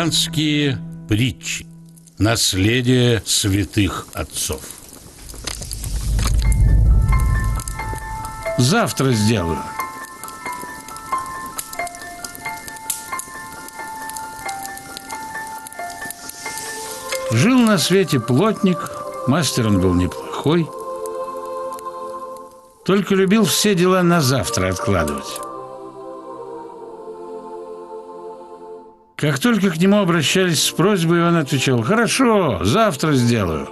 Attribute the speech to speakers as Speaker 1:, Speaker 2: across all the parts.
Speaker 1: Христианские притчи. Наследие святых отцов.
Speaker 2: Завтра сделаю. Жил на свете плотник, мастер он был неплохой, только любил все дела на завтра откладывать. Как только к нему обращались с просьбой, он отвечал: «Хорошо, завтра сделаю».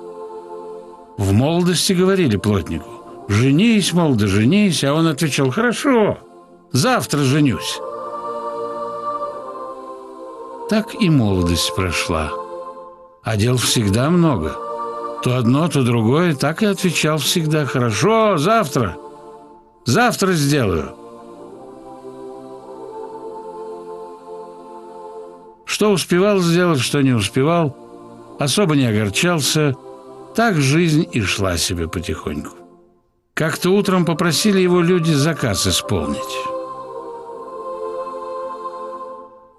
Speaker 2: В молодости говорили плотнику: «Женись, мол, да женись», а он отвечал: «Хорошо, завтра женюсь». Так и молодость прошла, а дел всегда много. То одно, то другое, так и отвечал всегда: «Хорошо, завтра сделаю». Что успевал сделать, что не успевал, особо не огорчался. Так жизнь и шла себе потихоньку. Как-то утром попросили его люди заказ исполнить.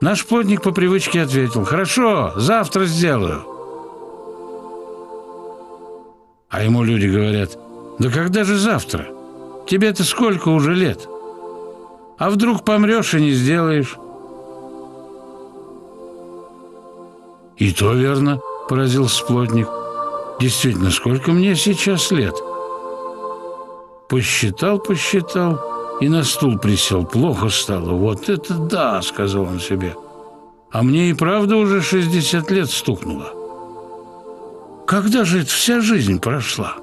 Speaker 2: Наш плотник по привычке ответил: «Хорошо, завтра сделаю». А ему люди говорят: «Да когда же завтра? Тебе-то сколько уже лет? А вдруг помрешь и не сделаешь?» «И то верно», — поразился плотник. «Действительно, сколько мне сейчас лет?» Посчитал и на стул присел. Плохо стало. «Вот это да», — сказал он себе. «А мне и правда уже 60 лет стукнуло. Когда же это вся жизнь прошла?»